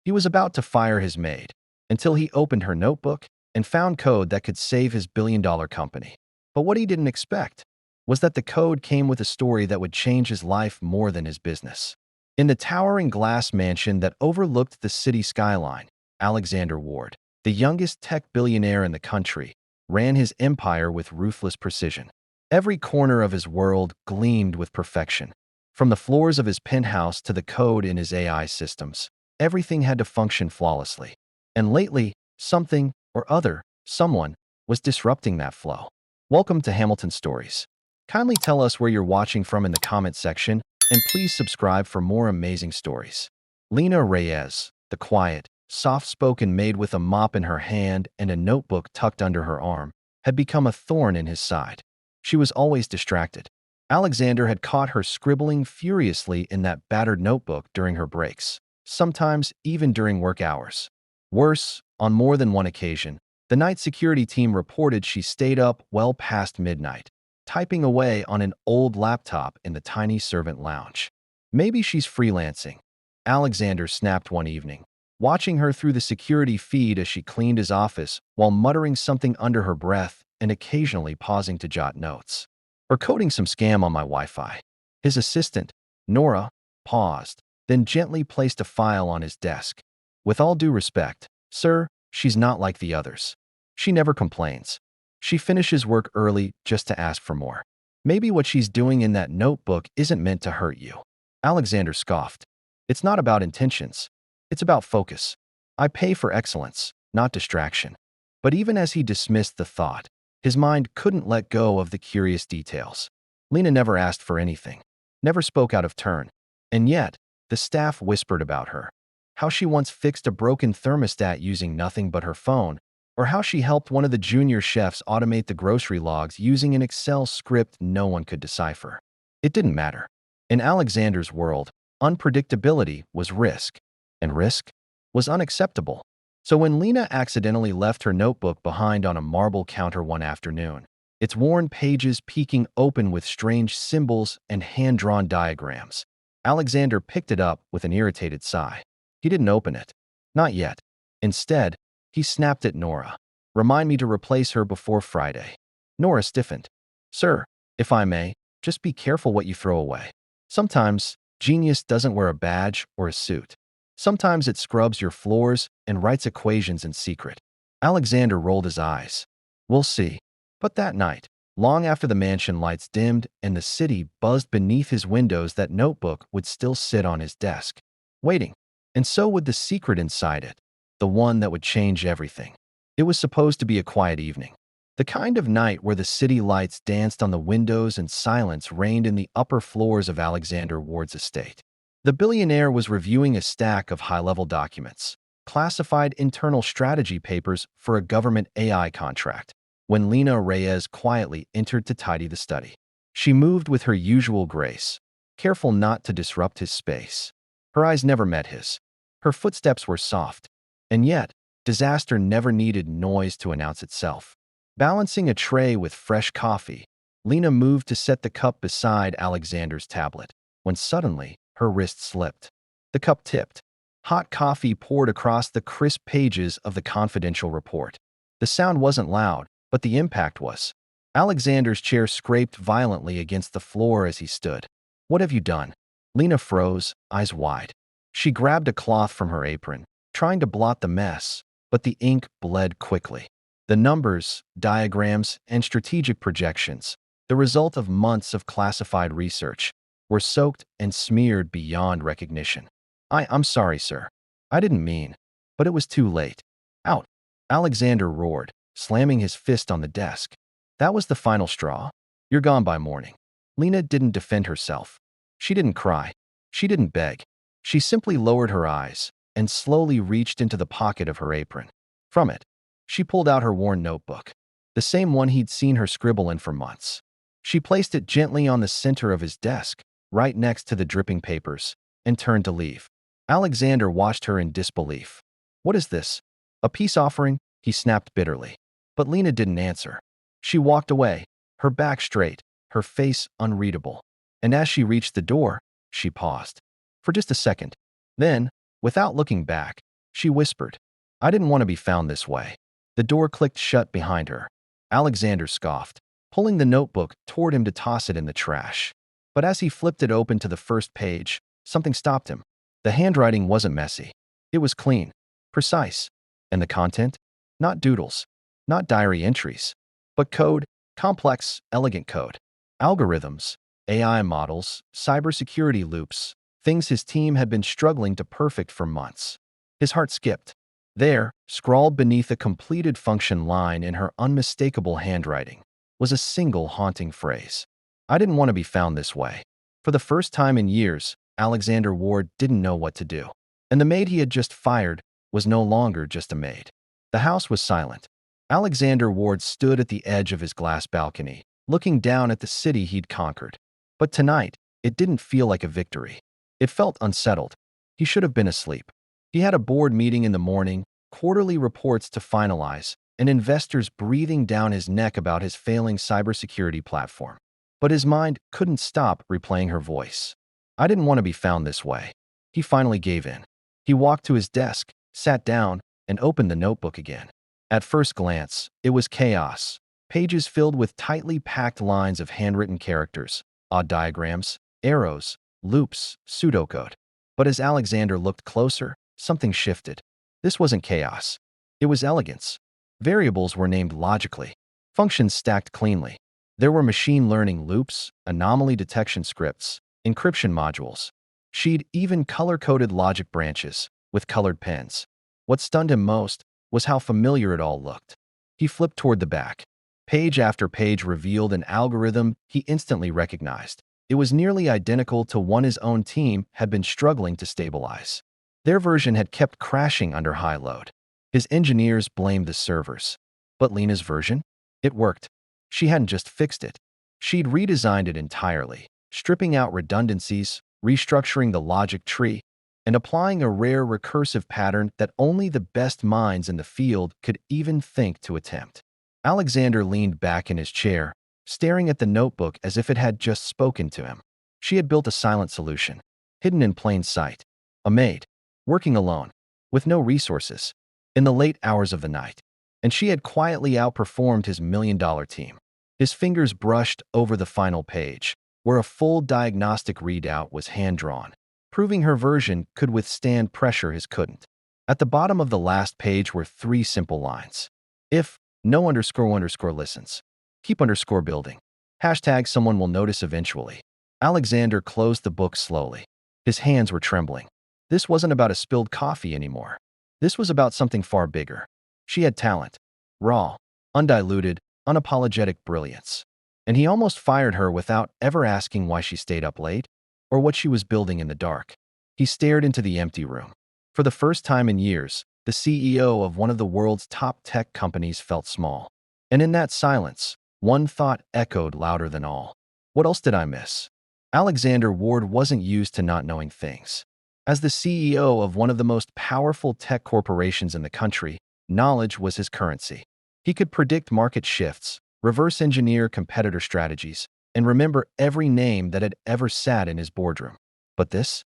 He was about to fire his maid until he opened her notebook and found code that could save his billion-dollar company. But what he didn't expect was that the code came with a story that would change his life more than his business. In the towering glass mansion that overlooked the city skyline, Alexander Ward, the youngest tech billionaire in the country, ran his empire with ruthless precision. Every corner of his world gleamed with perfection. From the floors of his penthouse to the code in his AI systems, everything had to function flawlessly. And lately, something or someone, was disrupting that flow. Welcome to Hamilton Stories. Kindly tell us where you're watching from in the comment section, and please subscribe for more amazing stories. Lena Reyes, the quiet, soft-spoken maid with a mop in her hand and a notebook tucked under her arm, had become a thorn in his side. She was always distracted. Alexander had caught her scribbling furiously in that battered notebook during her breaks, sometimes even during work hours. Worse, on more than one occasion, the night security team reported she stayed up well past midnight, typing away on an old laptop in the tiny servant lounge. Maybe she's freelancing, Alexander snapped one evening, watching her through the security feed as she cleaned his office while muttering something under her breath and occasionally pausing to jot notes. Or coding some scam on my Wi-Fi. His assistant, Nora, paused, then gently placed a file on his desk. With all due respect, sir, she's not like the others. She never complains. She finishes work early just to ask for more. Maybe what she's doing in that notebook isn't meant to hurt you. Alexander scoffed. It's not about intentions. It's about focus. I pay for excellence, not distraction. But even as he dismissed the thought, his mind couldn't let go of the curious details. Lena never asked for anything, never spoke out of turn. And yet, the staff whispered about her. How she once fixed a broken thermostat using nothing but her phone, or how she helped one of the junior chefs automate the grocery logs using an Excel script no one could decipher. It didn't matter. In Alexander's world, unpredictability was risk, and risk was unacceptable. So when Lena accidentally left her notebook behind on a marble counter one afternoon, its worn pages peeking open with strange symbols and hand-drawn diagrams, Alexander picked it up with an irritated sigh. He didn't open it. Not yet. Instead, he snapped at Nora. Remind me to replace her before Friday. Nora stiffened. Sir, if I may, just be careful what you throw away. Sometimes, genius doesn't wear a badge or a suit. Sometimes it scrubs your floors and writes equations in secret. Alexander rolled his eyes. We'll see. But that night, long after the mansion lights dimmed and the city buzzed beneath his windows, that notebook would still sit on his desk, waiting. And so would the secret inside it, the one that would change everything. It was supposed to be a quiet evening, the kind of night where the city lights danced on the windows and silence reigned in the upper floors of Alexander Ward's estate. The billionaire was reviewing a stack of high-level documents, classified internal strategy papers for a government AI contract, when Lena Reyes quietly entered to tidy the study. She moved with her usual grace, careful not to disrupt his space. Her eyes never met his. Her footsteps were soft, and yet, disaster never needed noise to announce itself. Balancing a tray with fresh coffee, Lena moved to set the cup beside Alexander's tablet, when suddenly, her wrist slipped. The cup tipped. Hot coffee poured across the crisp pages of the confidential report. The sound wasn't loud, but the impact was. Alexander's chair scraped violently against the floor as he stood. What have you done? Lena froze, eyes wide. She grabbed a cloth from her apron, trying to blot the mess, but the ink bled quickly. The numbers, diagrams, and strategic projections, the result of months of classified research, were soaked and smeared beyond recognition. I'm sorry, sir. I didn't mean, but it was too late. Out! Alexander roared, slamming his fist on the desk. That was the final straw. You're gone by morning. Lena didn't defend herself. She didn't cry. She didn't beg. She simply lowered her eyes and slowly reached into the pocket of her apron. From it, she pulled out her worn notebook, the same one he'd seen her scribble in for months. She placed it gently on the center of his desk, right next to the dripping papers, and turned to leave. Alexander watched her in disbelief. What is this? A peace offering? He snapped bitterly. But Lena didn't answer. She walked away, her back straight, her face unreadable. And as she reached the door, she paused. For just a second. Then, without looking back, She whispered. I didn't want to be found this way. The door clicked shut behind her. Alexander scoffed, pulling the notebook toward him to toss it in the trash. But as he flipped it open to the first page, something stopped him. The handwriting wasn't messy. It was clean, precise. And the content? Not doodles, not diary entries, but code, complex, elegant code. Algorithms, AI models, cybersecurity loops, things his team had been struggling to perfect for months. His heart skipped. There, scrawled beneath a completed function line in her unmistakable handwriting, was a single haunting phrase. I didn't want to be found this way. For the first time in years, Alexander Ward didn't know what to do. And the maid he had just fired was no longer just a maid. The house was silent. Alexander Ward stood at the edge of his glass balcony, looking down at the city he'd conquered. But tonight, it didn't feel like a victory. It felt unsettled. He should have been asleep. He had a board meeting in the morning, quarterly reports to finalize, and investors breathing down his neck about his failing cybersecurity platform. But his mind couldn't stop replaying her voice. I didn't want to be found this way. He finally gave in. He walked to his desk, sat down, and opened the notebook again. At first glance, it was chaos. Pages filled with tightly packed lines of handwritten characters, odd diagrams, arrows, loops, pseudocode. But as Alexander looked closer, something shifted. This wasn't chaos. It was elegance. Variables were named logically. Functions stacked cleanly. There were machine learning loops, anomaly detection scripts, encryption modules. She'd even color-coded logic branches with colored pens. What stunned him most was how familiar it all looked. He flipped toward the back. Page after page revealed an algorithm he instantly recognized. It was nearly identical to one his own team had been struggling to stabilize. Their version had kept crashing under high load. His engineers blamed the servers. But Lena's version? It worked. She hadn't just fixed it. She'd redesigned it entirely, stripping out redundancies, restructuring the logic tree, and applying a rare recursive pattern that only the best minds in the field could even think to attempt. Alexander leaned back in his chair, staring at the notebook as if it had just spoken to him. She had built a silent solution, hidden in plain sight. A maid, working alone, with no resources, in the late hours of the night. And she had quietly outperformed his million-dollar team. His fingers brushed over the final page, where a full diagnostic readout was hand-drawn, proving her version could withstand pressure his couldn't. At the bottom of the last page were 3 simple lines. If no __ listens, keep _building. Hashtag someone will notice eventually. Alexander closed the book slowly. His hands were trembling. This wasn't about a spilled coffee anymore. This was about something far bigger. She had talent. Raw, undiluted, unapologetic brilliance. And he almost fired her without ever asking why she stayed up late or what she was building in the dark. He stared into the empty room. For the first time in years, the CEO of one of the world's top tech companies felt small. And in that silence, one thought echoed louder than all. What else did I miss? Alexander Ward wasn't used to not knowing things. As the CEO of one of the most powerful tech corporations in the country, knowledge was his currency. He could predict market shifts, reverse engineer competitor strategies, and remember every name that had ever sat in his boardroom. But this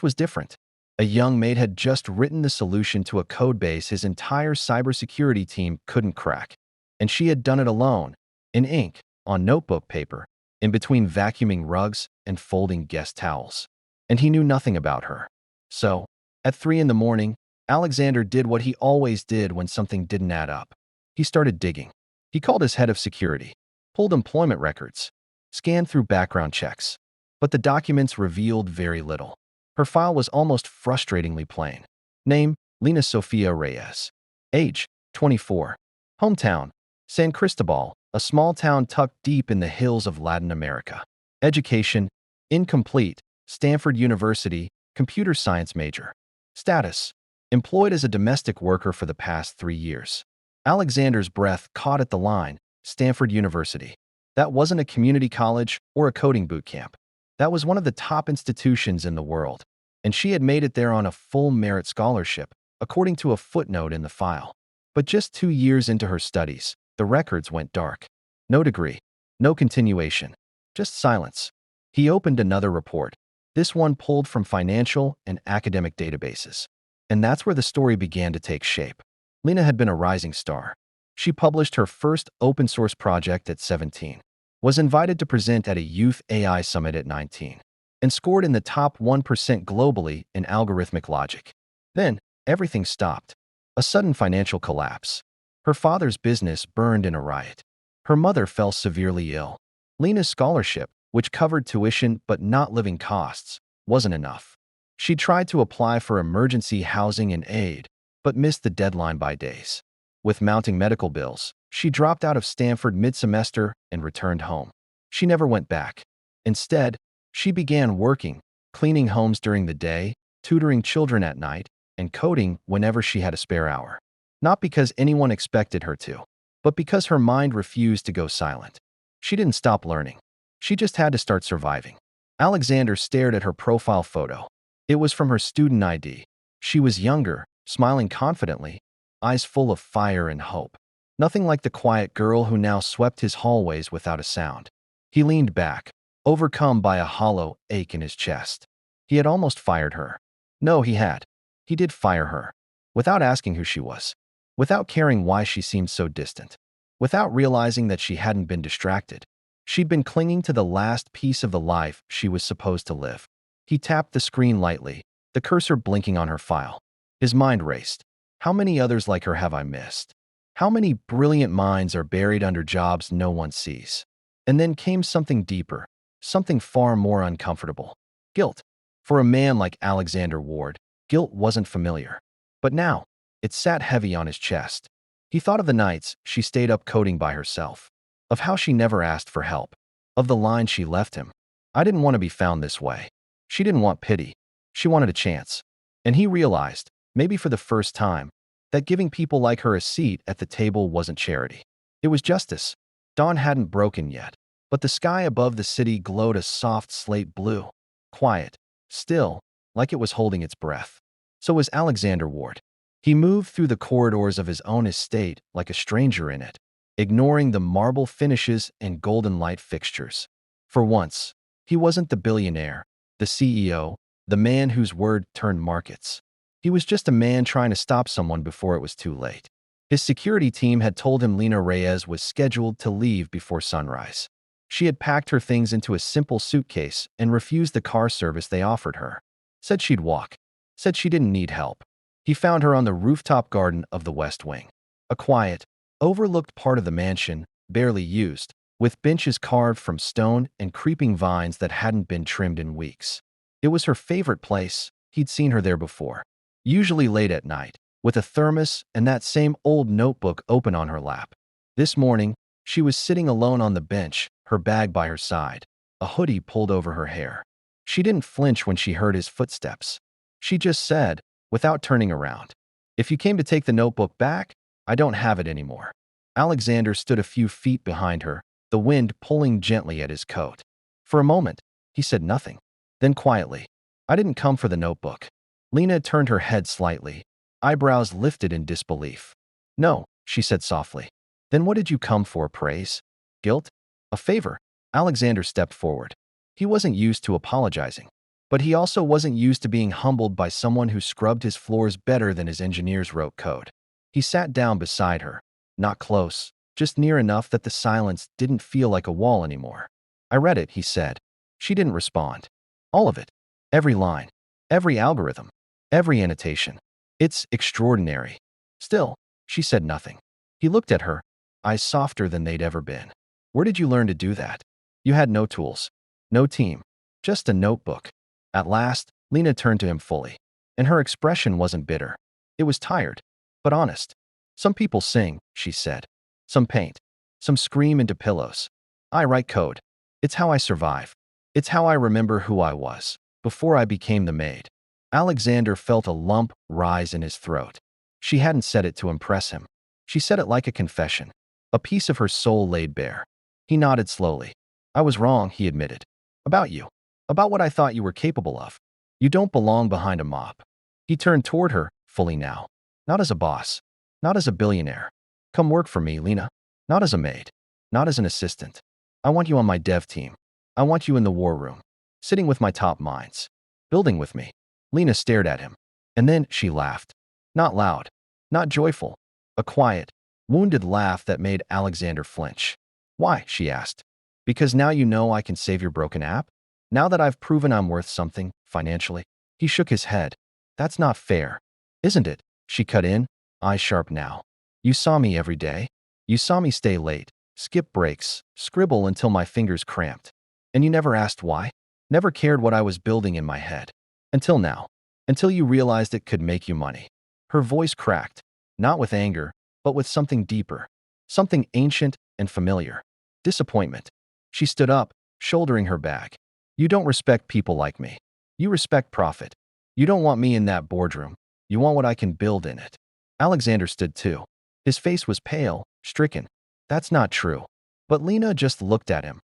was different. A young maid had just written the solution to a codebase his entire cybersecurity team couldn't crack. And she had done it alone, in ink, on notebook paper, in between vacuuming rugs and folding guest towels. And he knew nothing about her. So, at 3 in the morning, Alexander did what he always did when something didn't add up. He started digging. He called his head of security, pulled employment records, scanned through background checks. But the documents revealed very little. Her file was almost frustratingly plain. Name, Lena Sofia Reyes. Age, 24. Hometown, San Cristobal, a small town tucked deep in the hills of Latin America. Education, incomplete, Stanford University, computer science major. Status, employed as a domestic worker for the past 3 years. Alexander's breath caught at the line, Stanford University. That wasn't a community college or a coding boot camp. That was one of the top institutions in the world, and she had made it there on a full merit scholarship, according to a footnote in the file. But just 2 years into her studies, the records went dark. No degree, no continuation, just silence. He opened another report, this one pulled from financial and academic databases. And that's where the story began to take shape. Lena had been a rising star. She published her first open-source project at 17, was invited to present at a youth AI summit at 19, and scored in the top 1% globally in algorithmic logic. Then, everything stopped. A sudden financial collapse. Her father's business burned in a riot. Her mother fell severely ill. Lena's scholarship, which covered tuition but not living costs, wasn't enough. She tried to apply for emergency housing and aid, but missed the deadline by days. With mounting medical bills, she dropped out of Stanford mid-semester and returned home. She never went back. Instead, she began working, cleaning homes during the day, tutoring children at night, and coding whenever she had a spare hour. Not because anyone expected her to, but because her mind refused to go silent. She didn't stop learning. She just had to start surviving. Alexander stared at her profile photo. It was from her student ID. She was younger, smiling confidently, eyes full of fire and hope. Nothing like the quiet girl who now swept his hallways without a sound. He leaned back, overcome by a hollow ache in his chest. He had almost fired her. No, he had. He did fire her. Without asking who she was. Without caring why she seemed so distant. Without realizing that she hadn't been distracted. She'd been clinging to the last piece of the life she was supposed to live. He tapped the screen lightly, the cursor blinking on her file. His mind raced. How many others like her have I missed? How many brilliant minds are buried under jobs no one sees? And then came something deeper, something far more uncomfortable. Guilt. For a man like Alexander Ward, guilt wasn't familiar. But now, it sat heavy on his chest. He thought of the nights she stayed up coding by herself, of how she never asked for help, of the line she left him. I didn't want to be found this way. She didn't want pity. She wanted a chance. And he realized, maybe for the first time, that giving people like her a seat at the table wasn't charity. It was justice. Dawn hadn't broken yet, but the sky above the city glowed a soft slate blue. Quiet, still, like it was holding its breath. So was Alexander Ward. He moved through the corridors of his own estate like a stranger in it, ignoring the marble finishes and golden light fixtures. For once, he wasn't the billionaire, the CEO, the man whose word turned markets. He was just a man trying to stop someone before it was too late. His security team had told him Lena Reyes was scheduled to leave before sunrise. She had packed her things into a simple suitcase and refused the car service they offered her. Said she'd walk. Said she didn't need help. He found her on the rooftop garden of the West Wing. A quiet, overlooked part of the mansion, barely used, with benches carved from stone and creeping vines that hadn't been trimmed in weeks. It was her favorite place. He'd seen her there before. Usually late at night, with a thermos and that same old notebook open on her lap. This morning, she was sitting alone on the bench, her bag by her side, a hoodie pulled over her hair. She didn't flinch when she heard his footsteps. She just said, without turning around, "If you came to take the notebook back, I don't have it anymore." Alexander stood a few feet behind her, the wind pulling gently at his coat. For a moment, he said nothing. Then quietly, "I didn't come for the notebook." Lena turned her head slightly, eyebrows lifted in disbelief. "No," she said softly. "Then what did you come for, praise? Guilt? A favor?" Alexander stepped forward. He wasn't used to apologizing, but he also wasn't used to being humbled by someone who scrubbed his floors better than his engineers wrote code. He sat down beside her, not close, just near enough that the silence didn't feel like a wall anymore. "I read it," he said. She didn't respond. All of it. Every line. Every algorithm. Every annotation. "It's extraordinary." Still, she said nothing. He looked at her, eyes softer than they'd ever been. "Where did you learn to do that? You had no tools. No team. Just a notebook." At last, Lena turned to him fully. And her expression wasn't bitter. It was tired, but honest. "Some people sing," she said. "Some paint. Some scream into pillows. I write code. It's how I survive. It's how I remember who I was, before I became the maid." Alexander felt a lump rise in his throat. She hadn't said it to impress him. She said it like a confession. A piece of her soul laid bare. He nodded slowly. "I was wrong," he admitted. "About you. About what I thought you were capable of. You don't belong behind a mop." He turned toward her, fully now. "Not as a boss. Not as a billionaire. Come work for me, Lena. Not as a maid. Not as an assistant. I want you on my dev team. I want you in the war room. Sitting with my top minds. Building with me." Lena stared at him. And then she laughed. Not loud, not joyful, a quiet, wounded laugh that made Alexander flinch. Why? She asked. Because now you know I can save your broken app? Now that I've proven I'm worth something, financially? He shook his head. That's not fair. Isn't it? She cut in, eyes sharp now. You saw me every day. You saw me stay late, skip breaks, scribble until my fingers cramped. And you never asked why? Never cared what I was building in my head. Until now. Until you realized it could make you money. Her voice cracked, not with anger, but with something deeper. Something ancient and familiar. Disappointment. She stood up, shouldering her bag. You don't respect people like me. You respect profit. You don't want me in that boardroom. You want what I can build in it. Alexander stood too. His face was pale, stricken. That's not true. But Lena just looked at him.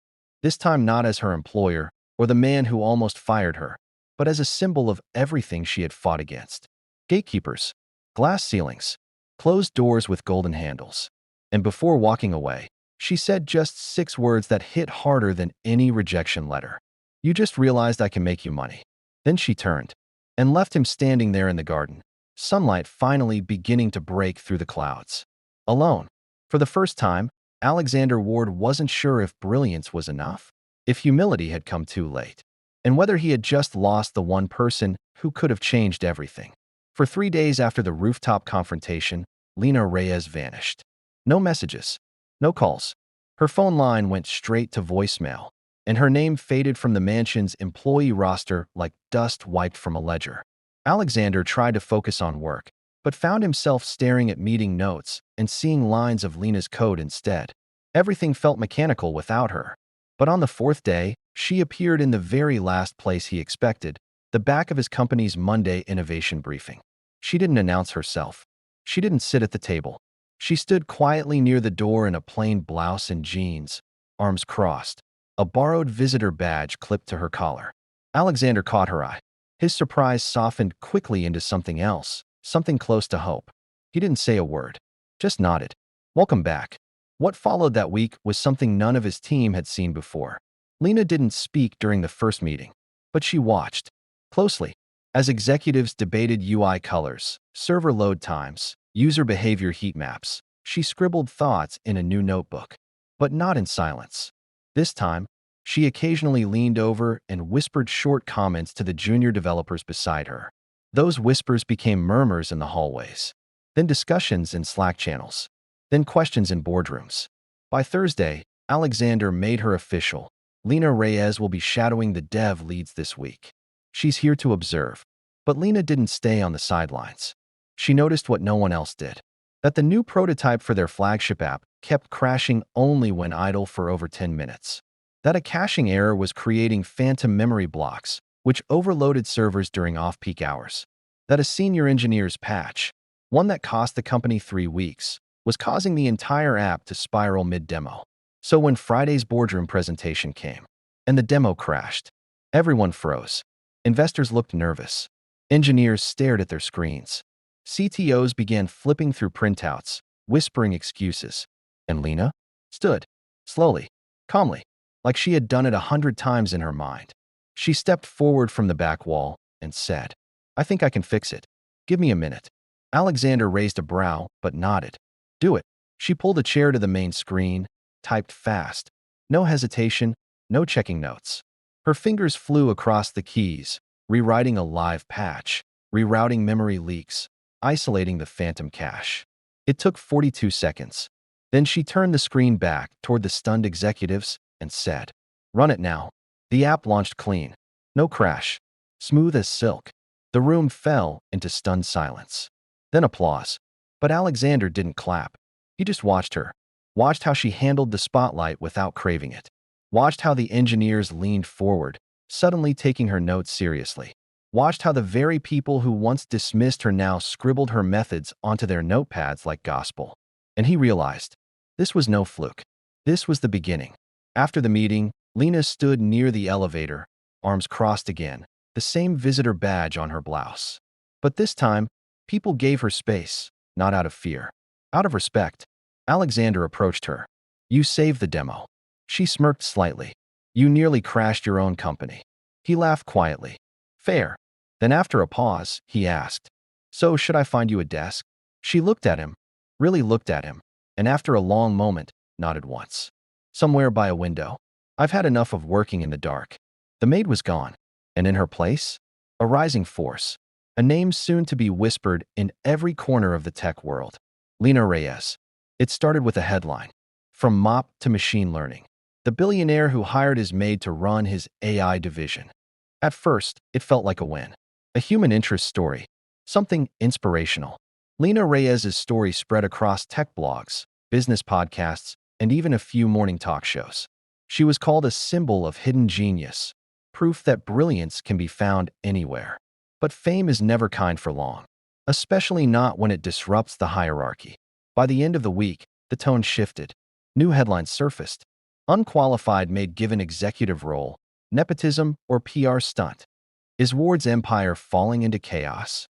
This time not as her employer or the man who almost fired her, but as a symbol of everything she had fought against. Gatekeepers, glass ceilings, closed doors with golden handles. And before walking away, she said just 6 words that hit harder than any rejection letter. You just realized I can make you money. Then she turned and left him standing there in the garden, sunlight finally beginning to break through the clouds. Alone. For the first time, Alexander Ward wasn't sure if brilliance was enough, if humility had come too late, and whether he had just lost the one person who could have changed everything. For 3 days after the rooftop confrontation, Lena Reyes vanished. No messages, no calls. Her phone line went straight to voicemail, and her name faded from the mansion's employee roster like dust wiped from a ledger. Alexander tried to focus on work, but found himself staring at meeting notes and seeing lines of Lena's code instead. Everything felt mechanical without her. But on the 4th day, she appeared in the very last place he expected, the back of his company's Monday innovation briefing. She didn't announce herself. She didn't sit at the table. She stood quietly near the door in a plain blouse and jeans, arms crossed, a borrowed visitor badge clipped to her collar. Alexander caught her eye. His surprise softened quickly into something else, something close to hope. He didn't say a word, just nodded. Welcome back. What followed that week was something none of his team had seen before. Lena didn't speak during the first meeting, but she watched closely as executives debated UI colors, server load times, user behavior heat maps. She scribbled thoughts in a new notebook, but not in silence. This time, she occasionally leaned over and whispered short comments to the junior developers beside her. Those whispers became murmurs in the hallways, then discussions in Slack channels, then questions in boardrooms. By Thursday, Alexander made her official. Lena Reyes will be shadowing the dev leads this week. She's here to observe. But Lena didn't stay on the sidelines. She noticed what no one else did. That the new prototype for their flagship app kept crashing only when idle for over 10 minutes. That a caching error was creating phantom memory blocks, which overloaded servers during off-peak hours. That a senior engineer's patch, one that cost the company 3 weeks, was causing the entire app to spiral mid-demo. So when Friday's boardroom presentation came, and the demo crashed, everyone froze. Investors looked nervous. Engineers stared at their screens. CTOs began flipping through printouts, whispering excuses. And Lena stood, slowly, calmly, like she had done it 100 times in her mind. She stepped forward from the back wall and said, I think I can fix it. Give me a minute. Alexander raised a brow, but nodded. Do it. She pulled a chair to the main screen, typed fast. No hesitation, no checking notes. Her fingers flew across the keys, rewriting a live patch, rerouting memory leaks, isolating the phantom cache. It took 42 seconds. Then she turned the screen back toward the stunned executives and said, Run it now. The app launched clean. No crash. Smooth as silk. The room fell into stunned silence. Then applause. But Alexander didn't clap. He just watched her. Watched how she handled the spotlight without craving it. Watched how the engineers leaned forward, suddenly taking her notes seriously. Watched how the very people who once dismissed her now scribbled her methods onto their notepads like gospel. And he realized, this was no fluke. This was the beginning. After the meeting, Lena stood near the elevator, arms crossed again, the same visitor badge on her blouse. But this time, people gave her space, not out of fear. Out of respect. Alexander approached her. You saved the demo. She smirked slightly. You nearly crashed your own company. He laughed quietly. Fair. Then after a pause, he asked, "So, should I find you a desk?" She looked at him, really looked at him, and after a long moment, nodded once. "Somewhere by a window. I've had enough of working in the dark." The maid was gone, and in her place, a rising force, a name soon to be whispered in every corner of the tech world. Lena Reyes. It started with a headline. From mop to machine learning. The billionaire who hired his maid to run his AI division. At first, it felt like a win. A human interest story. Something inspirational. Lena Reyes's story spread across tech blogs, business podcasts, and even a few morning talk shows. She was called a symbol of hidden genius, proof that brilliance can be found anywhere. But fame is never kind for long, especially not when it disrupts the hierarchy. By the end of the week, the tone shifted. New headlines surfaced. Unqualified maid given executive role, nepotism or PR stunt. Is Ward's empire falling into chaos?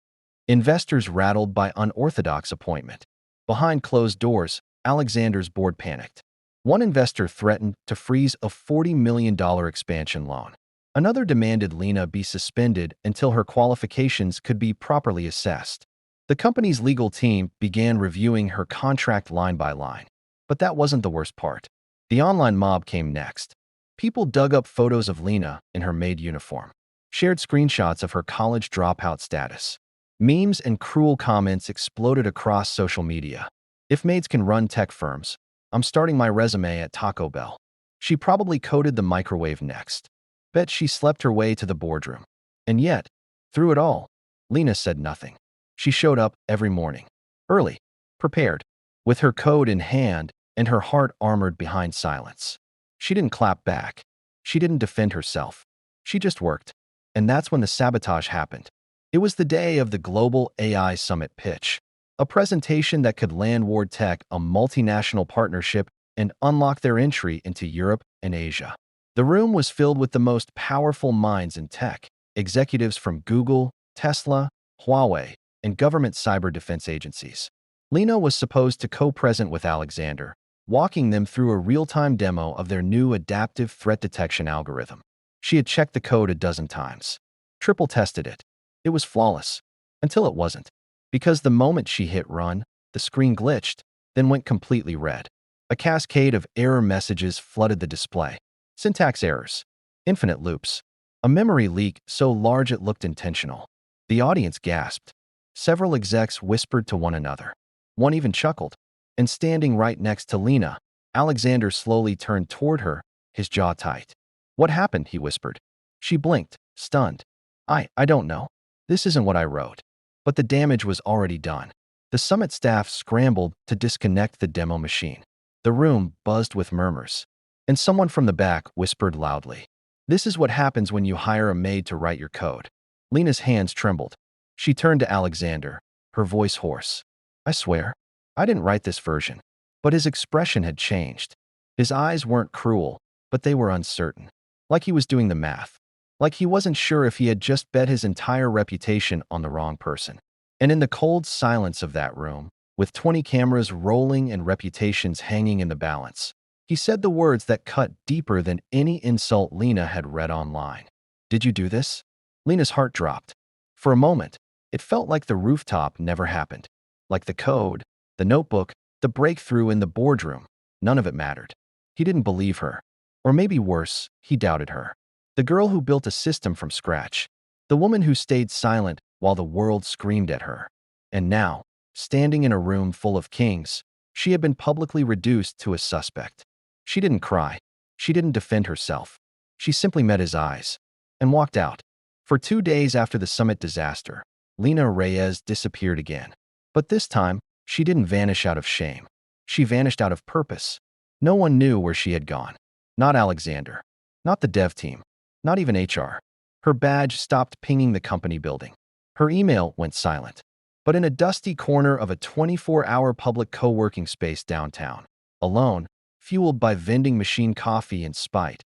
Investors rattled by unorthodox appointment. Behind closed doors, Alexander's board panicked. One investor threatened to freeze a $40 million expansion loan. Another demanded Lena be suspended until her qualifications could be properly assessed. The company's legal team began reviewing her contract line by line. But that wasn't the worst part. The online mob came next. People dug up photos of Lena in her maid uniform, shared screenshots of her college dropout status. Memes and cruel comments exploded across social media. "If maids can run tech firms, I'm starting my resume at Taco Bell." She probably coded the microwave next. Bet she slept her way to the boardroom. And yet, through it all, Lena said nothing. She showed up every morning, early, prepared, with her code in hand and her heart armored behind silence. She didn't clap back. She didn't defend herself. She just worked. And that's when the sabotage happened. It was the day of the Global AI Summit pitch, a presentation that could land Ward Tech a multinational partnership and unlock their entry into Europe and Asia. The room was filled with the most powerful minds in tech, executives from Google, Tesla, Huawei, and government cyber defense agencies. Lena was supposed to co-present with Alexander, walking them through a real-time demo of their new adaptive threat detection algorithm. She had checked the code a dozen times, triple tested it. It was flawless, until it wasn't. Because the moment she hit run, the screen glitched, then went completely red. A cascade of error messages flooded the display. Syntax errors, infinite loops, a memory leak so large it looked intentional. The audience gasped. Several execs whispered to one another. One even chuckled. And standing right next to Lena, Alexander slowly turned toward her, his jaw tight. "What happened?" he whispered. She blinked, stunned. I don't know. This isn't what I wrote." But the damage was already done. The summit staff scrambled to disconnect the demo machine. The room buzzed with murmurs. And someone from the back whispered loudly, "This is what happens when you hire a maid to write your code." Lena's hands trembled. She turned to Alexander, her voice hoarse. "I swear, I didn't write this version." But his expression had changed. His eyes weren't cruel, but they were uncertain. Like he was doing the math. Like he wasn't sure if he had just bet his entire reputation on the wrong person. And in the cold silence of that room, with 20 cameras rolling and reputations hanging in the balance, he said the words that cut deeper than any insult Lena had read online. "Did you do this?" Lena's heart dropped. For a moment, it felt like the rooftop never happened. Like the code, the notebook, the breakthrough in the boardroom, none of it mattered. He didn't believe her. Or maybe worse, he doubted her. The girl who built a system from scratch. The woman who stayed silent while the world screamed at her. And now, standing in a room full of kings, she had been publicly reduced to a suspect. She didn't cry. She didn't defend herself. She simply met his eyes and walked out. For 2 days after the summit disaster, Lena Reyes disappeared again. But this time, she didn't vanish out of shame. She vanished out of purpose. No one knew where she had gone. Not Alexander. Not the dev team. Not even HR. Her badge stopped pinging the company building. Her email went silent. But in a dusty corner of a 24-hour public co-working space downtown, alone, fueled by vending machine coffee and spite,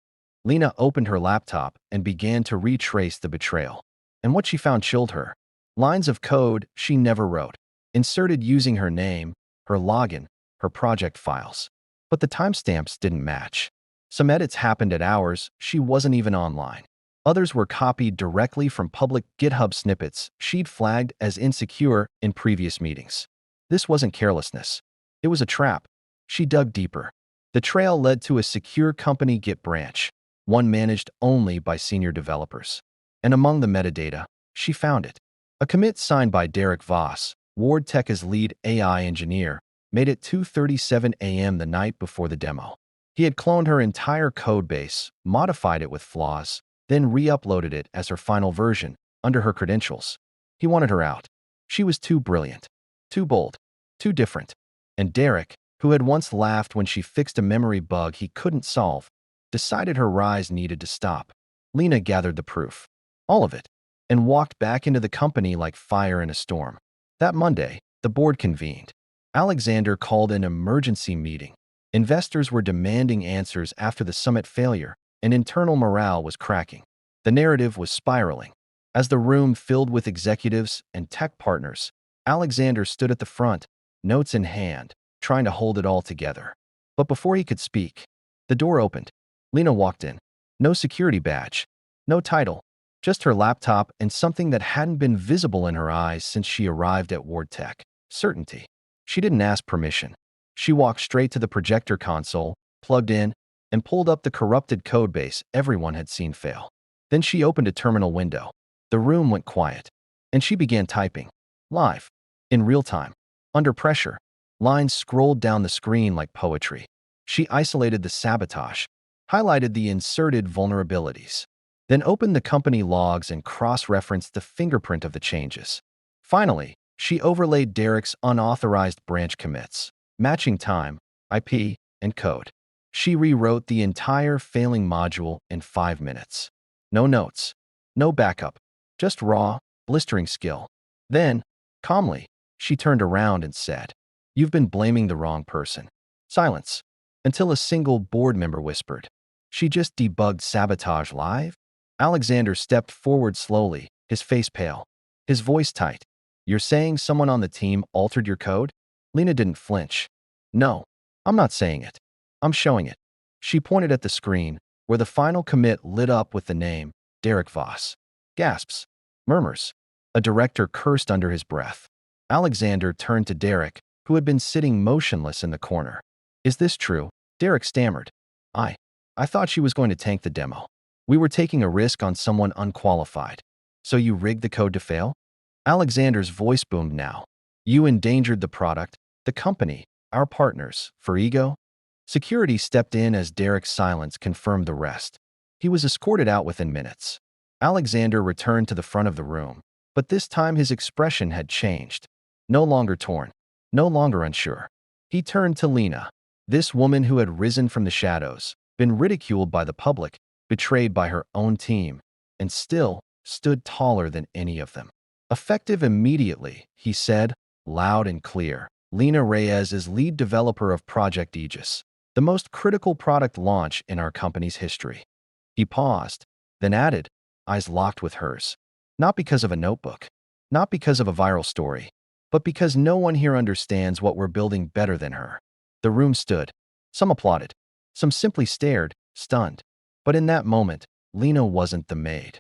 Lena opened her laptop and began to retrace the betrayal. And what she found chilled her. Lines of code she never wrote, inserted using her name, her login, her project files. But the timestamps didn't match. Some edits happened at hours she wasn't even online. Others were copied directly from public GitHub snippets she'd flagged as insecure in previous meetings. This wasn't carelessness. It was a trap. She dug deeper. The trail led to a secure company Git branch, one managed only by senior developers. And among the metadata, she found it. A commit signed by Derek Voss, Ward Tech's lead AI engineer, made it 2:37 a.m. the night before the demo. He had cloned her entire codebase, modified it with flaws, then re-uploaded it as her final version, under her credentials. He wanted her out. She was too brilliant, too bold, too different. And Derek, who had once laughed when she fixed a memory bug he couldn't solve, decided her rise needed to stop. Lena gathered the proof, all of it, and walked back into the company like fire in a storm. That Monday, the board convened. Alexander called an emergency meeting. Investors were demanding answers after the summit failure, and internal morale was cracking. The narrative was spiraling. As the room filled with executives and tech partners, Alexander stood at the front, notes in hand, trying to hold it all together. But before he could speak, the door opened. Lena walked in. No security badge, no title, just her laptop and something that hadn't been visible in her eyes since she arrived at Ward Tech. Certainty. She didn't ask permission. She walked straight to the projector console, plugged in, and pulled up the corrupted codebase everyone had seen fail. Then she opened a terminal window. The room went quiet, and she began typing. Live. In real time. Under pressure. Lines scrolled down the screen like poetry. She isolated the sabotage, highlighted the inserted vulnerabilities, then opened the company logs and cross-referenced the fingerprint of the changes. Finally, she overlaid Derek's unauthorized branch commits, matching time, IP, and code. She rewrote the entire failing module in 5 minutes. No notes, no backup, just raw, blistering skill. Then, calmly, she turned around and said, "You've been blaming the wrong person." Silence, until a single board member whispered, "She just debugged Sabotage live?" Alexander stepped forward slowly, his face pale, his voice tight. "You're saying someone on the team altered your code?" Lena didn't flinch. "No, I'm not saying it. I'm showing it." She pointed at the screen, where the final commit lit up with the name, Derek Voss. Gasps. Murmurs. A director cursed under his breath. Alexander turned to Derek, who had been sitting motionless in the corner. "Is this true?" Derek stammered. I thought she was going to tank the demo. We were taking a risk on someone unqualified. So you rigged the code to fail?" Alexander's voice boomed now. "You endangered the product, the company, our partners, for ego?" Security stepped in as Derek's silence confirmed the rest. He was escorted out within minutes. Alexander returned to the front of the room, but this time his expression had changed. No longer torn, no longer unsure. He turned to Lena, this woman who had risen from the shadows, been ridiculed by the public, betrayed by her own team, and still stood taller than any of them. "Effective immediately," he said, loud and clear. "Lena Reyes is lead developer of Project Aegis, the most critical product launch in our company's history." He paused, then added, eyes locked with hers. "Not because of a notebook, not because of a viral story, but because no one here understands what we're building better than her." The room stood. Some applauded. Some simply stared, stunned. But in that moment, Lena wasn't the maid.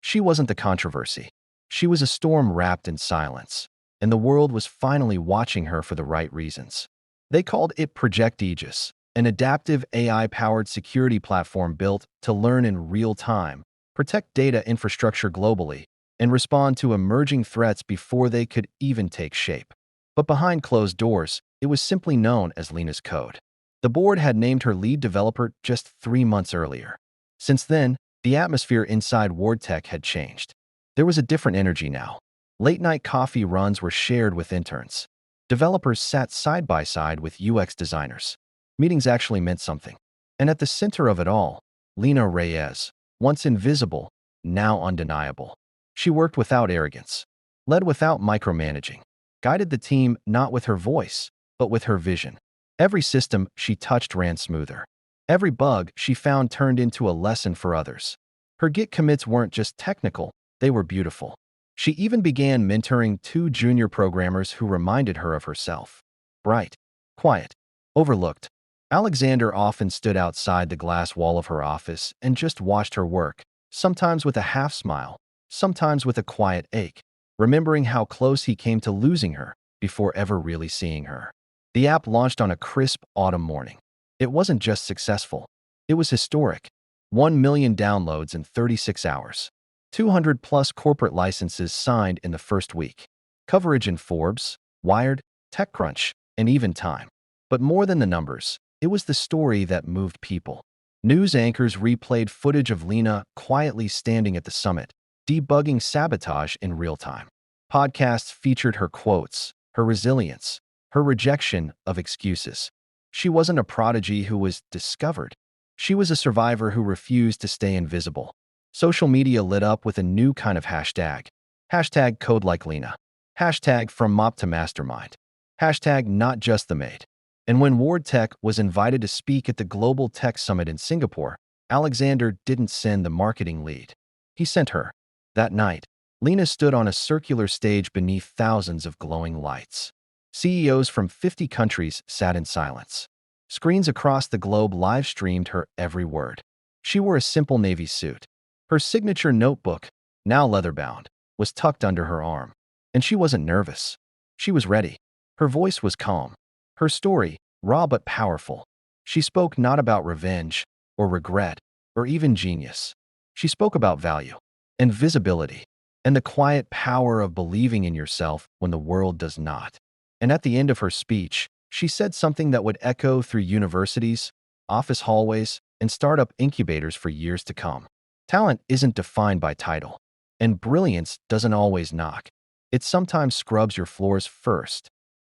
She wasn't the controversy. She was a storm wrapped in silence, and the world was finally watching her for the right reasons. They called it Project Aegis, an adaptive AI-powered security platform built to learn in real time, protect data infrastructure globally, and respond to emerging threats before they could even take shape. But behind closed doors, it was simply known as Lena's Code. The board had named her lead developer just 3 months earlier. Since then, the atmosphere inside Ward Tech had changed. There was a different energy now. Late-night coffee runs were shared with interns. Developers sat side by side with UX designers. Meetings actually meant something. And at the center of it all, Lena Reyes, once invisible, now undeniable. She worked without arrogance, led without micromanaging, guided the team not with her voice, but with her vision. Every system she touched ran smoother. Every bug she found turned into a lesson for others. Her Git commits weren't just technical, they were beautiful. She even began mentoring 2 junior programmers who reminded her of herself. Bright, quiet, overlooked. Alexander often stood outside the glass wall of her office and just watched her work, sometimes with a half smile, sometimes with a quiet ache, remembering how close he came to losing her before ever really seeing her. The app launched on a crisp autumn morning. It wasn't just successful, it was historic. 1 million downloads in 36 hours. 200 plus corporate licenses signed in the first week. Coverage in Forbes, Wired, TechCrunch, and even Time. But more than the numbers, it was the story that moved people. News anchors replayed footage of Lena quietly standing at the summit, debugging Sabotage in real time. Podcasts featured her quotes, her resilience, her rejection of excuses. She wasn't a prodigy who was discovered. She was a survivor who refused to stay invisible. Social media lit up with a new kind of hashtag. Hashtag code like Lena. Hashtag from mop to mastermind. Hashtag not just the maid. And when Ward Tech was invited to speak at the Global Tech Summit in Singapore, Alexander didn't send the marketing lead. He sent her. That night, Lena stood on a circular stage beneath thousands of glowing lights. CEOs from 50 countries sat in silence. Screens across the globe live-streamed her every word. She wore a simple navy suit. Her signature notebook, now leather-bound, was tucked under her arm. And she wasn't nervous. She was ready. Her voice was calm. Her story, raw but powerful. She spoke not about revenge, or regret, or even genius. She spoke about value, and visibility, and the quiet power of believing in yourself when the world does not. And at the end of her speech, she said something that would echo through universities, office hallways, and startup incubators for years to come. Talent isn't defined by title, and brilliance doesn't always knock. It sometimes scrubs your floors first.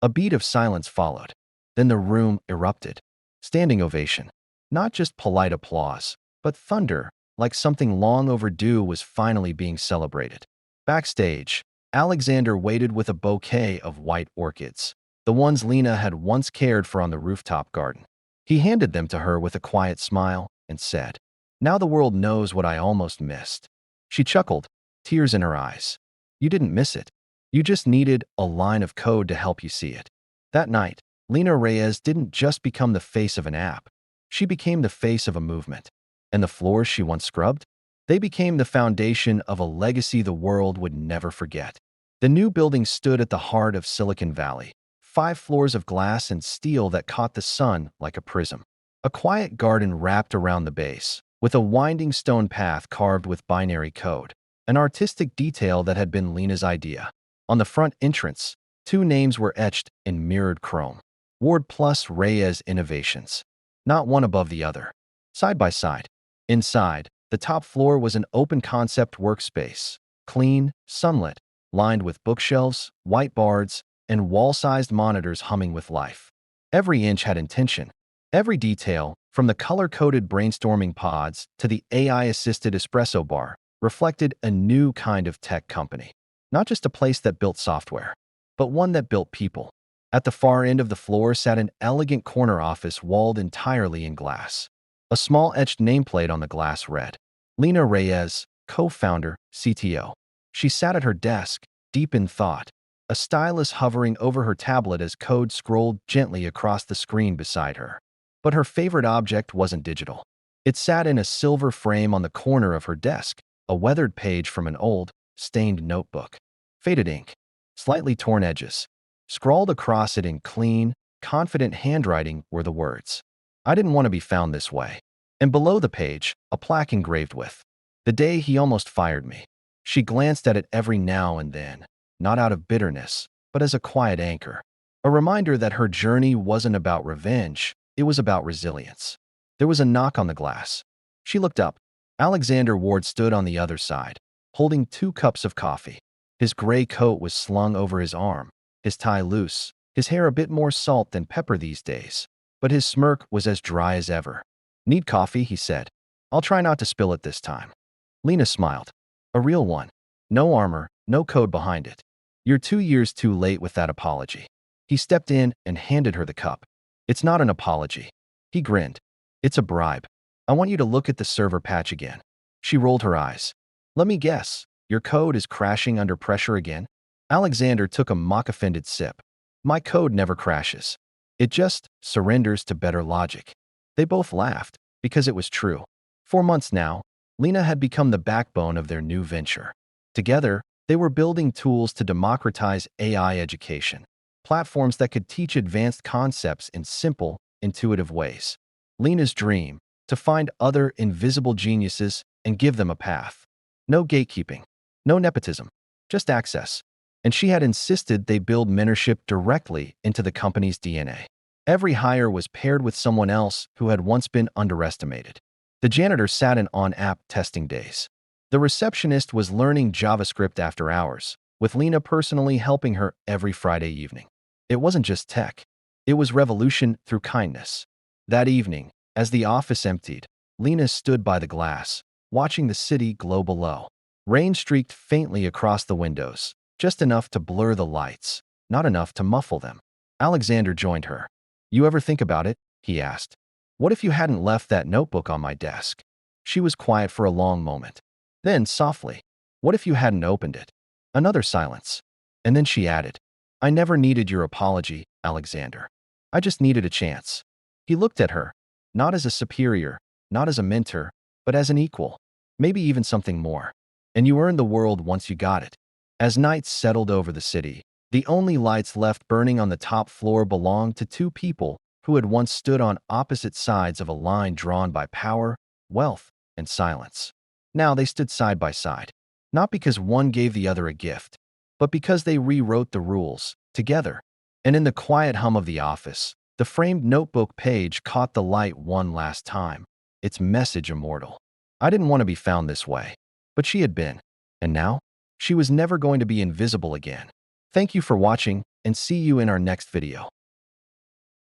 A beat of silence followed. Then the room erupted. Standing ovation. Not just polite applause, but thunder, like something long overdue was finally being celebrated. Backstage, Alexander waited with a bouquet of white orchids, the ones Lena had once cared for on the rooftop garden. He handed them to her with a quiet smile and said, "Now the world knows what I almost missed." She chuckled, tears in her eyes. "You didn't miss it. You just needed a line of code to help you see it." That night, Lena Reyes didn't just become the face of an app. She became the face of a movement. And the floors she once scrubbed? They became the foundation of a legacy the world would never forget. The new building stood at the heart of Silicon Valley, 5 floors of glass and steel that caught the sun like a prism. A quiet garden wrapped around the base, with a winding stone path carved with binary code, an artistic detail that had been Lena's idea. On the front entrance, 2 names were etched in mirrored chrome. Ward plus Reyes Innovations. Not one above the other. Side by side. Inside, the top floor was an open-concept workspace. Clean, sunlit, lined with bookshelves, whiteboards, and wall-sized monitors humming with life. Every inch had intention. Every detail, from the color-coded brainstorming pods to the AI-assisted espresso bar, reflected a new kind of tech company. Not just a place that built software, but one that built people. At the far end of the floor sat an elegant corner office walled entirely in glass. A small etched nameplate on the glass read, "Lena Reyes, co-founder, CTO." She sat at her desk, deep in thought, a stylus hovering over her tablet as code scrolled gently across the screen beside her. But her favorite object wasn't digital. It sat in a silver frame on the corner of her desk, a weathered page from an old, stained notebook. Faded ink, slightly torn edges. Scrawled across it in clean, confident handwriting were the words, "I didn't want to be found this way." And below the page, a plaque engraved with, "The day he almost fired me." She glanced at it every now and then, not out of bitterness, but as a quiet anchor. A reminder that her journey wasn't about revenge, it was about resilience. There was a knock on the glass. She looked up. Alexander Ward stood on the other side, holding 2 cups of coffee. His gray coat was slung over his arm, his tie loose, his hair a bit more salt than pepper these days. But his smirk was as dry as ever. "Need coffee?" he said. "I'll try not to spill it this time." Lena smiled. A real one. No armor, no code behind it. "You're 2 years too late with that apology." He stepped in and handed her the cup. "It's not an apology." He grinned. "It's a bribe. I want you to look at the server patch again." She rolled her eyes. "Let me guess, your code is crashing under pressure again?" Alexander took a mock-offended sip. "My code never crashes. It just surrenders to better logic." They both laughed, because it was true. 4 months now, Lena had become the backbone of their new venture. Together, they were building tools to democratize AI education, platforms that could teach advanced concepts in simple, intuitive ways. Lena's dream, to find other invisible geniuses and give them a path. No gatekeeping, no nepotism, just access. And she had insisted they build mentorship directly into the company's DNA. Every hire was paired with someone else who had once been underestimated. The janitor sat in on-app testing days. The receptionist was learning JavaScript after hours, with Lena personally helping her every Friday evening. It wasn't just tech. It was revolution through kindness. That evening, as the office emptied, Lena stood by the glass, watching the city glow below. Rain streaked faintly across the windows, just enough to blur the lights, not enough to muffle them. Alexander joined her. "You ever think about it?" he asked. "What if you hadn't left that notebook on my desk?" She was quiet for a long moment. Then, softly, "What if you hadn't opened it?" Another silence. And then she added, "I never needed your apology, Alexander. I just needed a chance." He looked at her, not as a superior, not as a mentor, but as an equal, maybe even something more. "And you earned the world once you got it." As night settled over the city, the only lights left burning on the top floor belonged to two people who had once stood on opposite sides of a line drawn by power, wealth, and silence. Now they stood side by side, not because one gave the other a gift, but because they rewrote the rules, together. And in the quiet hum of the office, the framed notebook page caught the light one last time, its message immortal. "I didn't want to be found this way." But she had been. And now, she was never going to be invisible again. Thank you for watching, and see you in our next video.